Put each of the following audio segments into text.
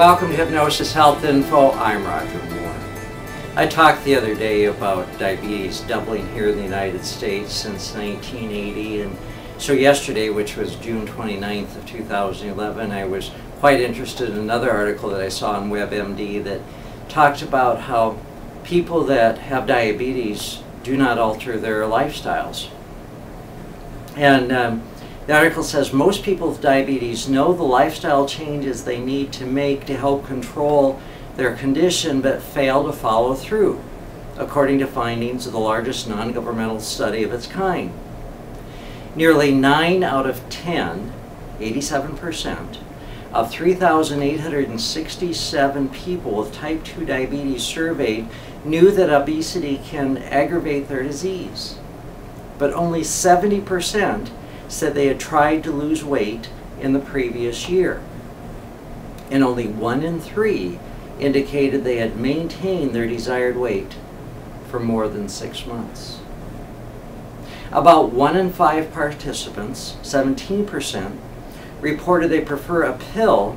Welcome to Hypnosis Health Info. I'm Roger Moore. I talked the other day about diabetes doubling here in the United States since 1980, and so yesterday, which was June 29th of 2011, I was quite interested in another article that I saw on WebMD that talked about how people that have diabetes do not alter their lifestyles. And the article says most people with diabetes know the lifestyle changes they need to make to help control their condition, but fail to follow through, according to findings of the largest non-governmental study of its kind. Nearly 9 out of 10, 87%, of 3,867 people with type 2 diabetes surveyed knew that obesity can aggravate their disease, but only 70% said they had tried to lose weight in the previous year, and only 1 in 3 indicated they had maintained their desired weight for more than 6 months. About 1 in 5 participants, 17%, reported they prefer a pill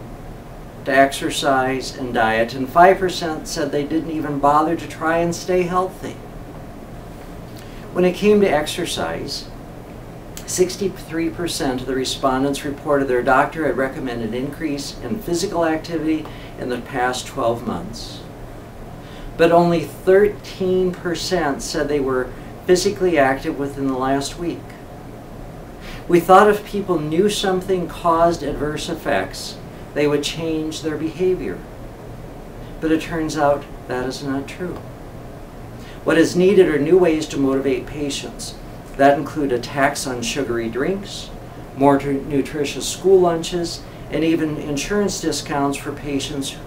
to exercise and diet, and 5% said they didn't even bother to try and stay healthy. When it came to exercise, 63% of the respondents reported their doctor had recommended an increase in physical activity in the past 12 months. But only 13% said they were physically active within the last week. We thought if people knew something caused adverse effects, they would change their behavior. But it turns out that is not true. What is needed are new ways to motivate patients. That include a tax on sugary drinks, more nutritious school lunches, and even insurance discounts for patients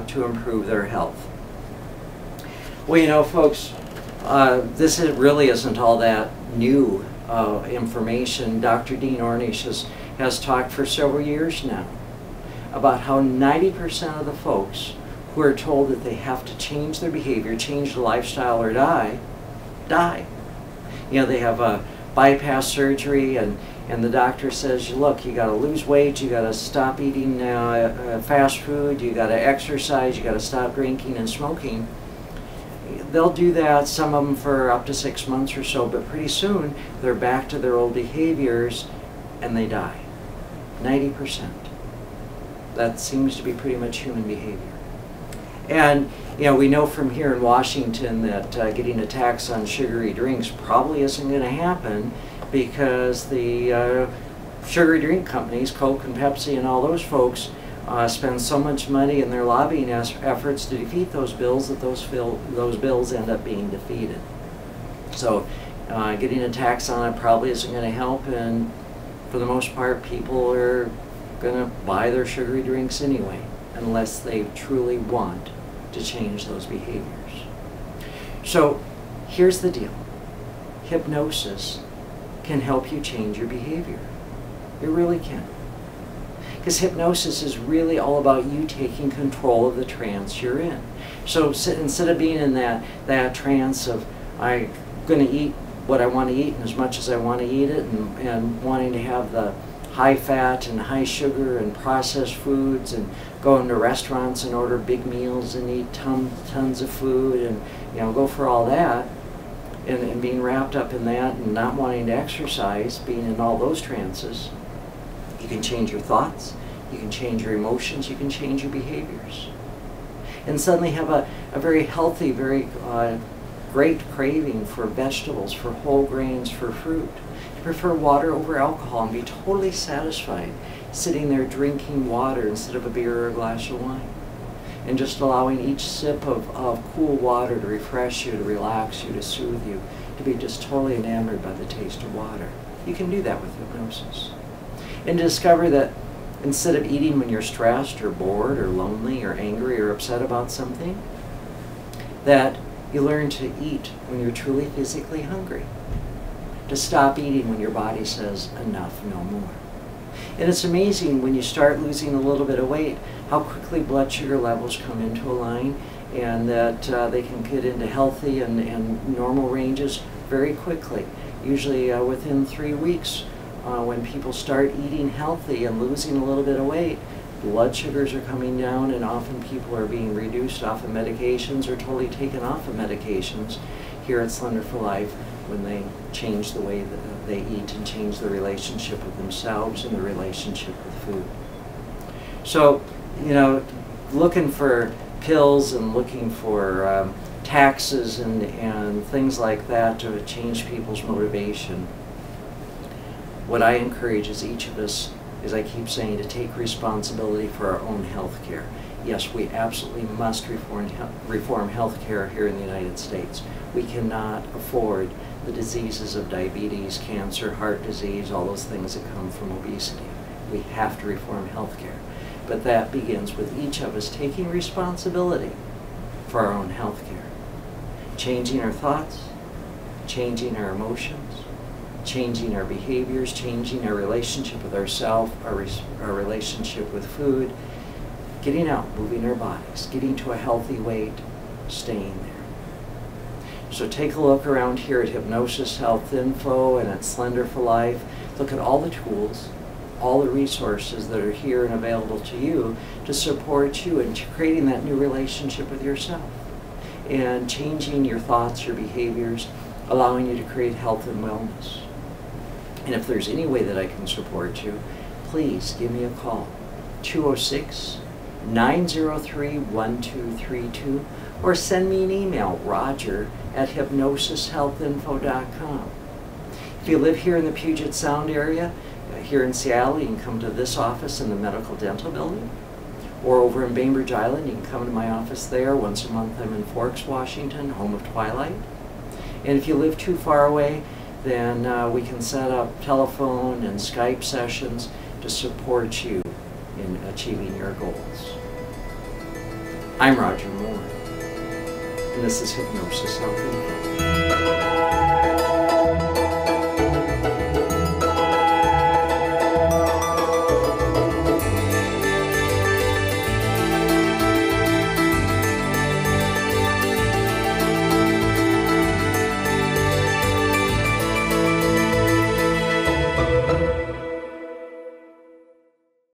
to improve their health. Well, you know, folks, this really isn't all that new information. Dr. Dean Ornish has talked for several years now about how 90% of the folks who are told that they have to change their behavior, change their lifestyle, or die. You know, they have a bypass surgery, and the doctor says, look, you got to lose weight, you got to stop eating fast food, you got to exercise, you got to stop drinking and smoking. They'll do that, some of them for up to 6 months or so, but pretty soon they're back to their old behaviors and they die. 90%. That seems to be pretty much human behavior. And you know, we know from here in Washington that getting a tax on sugary drinks probably isn't going to happen because the sugary drink companies, Coke and Pepsi and all those folks, spend so much money in their lobbying efforts to defeat those bills that those bills end up being defeated. So getting a tax on it probably isn't going to help, and for the most part people are going to buy their sugary drinks anyway, unless they truly want to change those behaviors. So here's the deal. Hypnosis can help you change your behavior. It really can. Because hypnosis is really all about you taking control of the trance you're in. So instead of being in that trance of I'm going to eat what I want to eat and as much as I want to eat it, and wanting to have the high fat and high sugar and processed foods, and go into restaurants and order big meals and eat tons of food, and you know, go for all that, and being wrapped up in that and not wanting to exercise, being in all those trances. You can change your thoughts, you can change your emotions, you can change your behaviors, and suddenly have a very healthy, very great craving for vegetables, for whole grains, for fruit. Prefer water over alcohol and be totally satisfied sitting there drinking water instead of a beer or a glass of wine, and just allowing each sip of cool water to refresh you, to relax you, to soothe you, to be just totally enamored by the taste of water. You can do that with hypnosis, and discover that instead of eating when you're stressed or bored or lonely or angry or upset about something, that you learn to eat when you're truly physically hungry. To stop eating when your body says enough, no more. And it's amazing when you start losing a little bit of weight, how quickly blood sugar levels come into a line, and that they can get into healthy and normal ranges very quickly. Usually within 3 weeks, when people start eating healthy and losing a little bit of weight, blood sugars are coming down, and often people are being reduced off of medications or totally taken off of medications here at Slender for Life when they change the way that they eat and change the relationship with themselves and the relationship with food. So, you know, looking for pills and looking for taxes and things like that to change people's motivation. What I encourage is each of us, as I keep saying, to take responsibility for our own health care. Yes, we absolutely must reform health care here in the United States. We cannot afford the diseases of diabetes, cancer, heart disease, all those things that come from obesity. We have to reform health care. But that begins with each of us taking responsibility for our own health care. Changing our thoughts, changing our emotions, changing our behaviors, changing our relationship with ourselves, our relationship with food, getting out, moving our bodies, getting to a healthy weight, staying there. So take a look around here at Hypnosis Health Info and at Slender for Life. Look at all the tools, all the resources that are here and available to you to support you in creating that new relationship with yourself and changing your thoughts, your behaviors, allowing you to create health and wellness. And if there's any way that I can support you, please give me a call, 206-903-1232, or send me an email, roger@hypnosishealthinfo.com. If you live here in the Puget Sound area, here in Seattle, you can come to this office in the Medical Dental Building. Or over in Bainbridge Island, you can come to my office there. Once a month I'm in Forks, Washington, home of Twilight. And if you live too far away, then we can set up telephone and Skype sessions to support you in achieving your goals. I'm Roger Moore, and this is Hypnosis Health Info.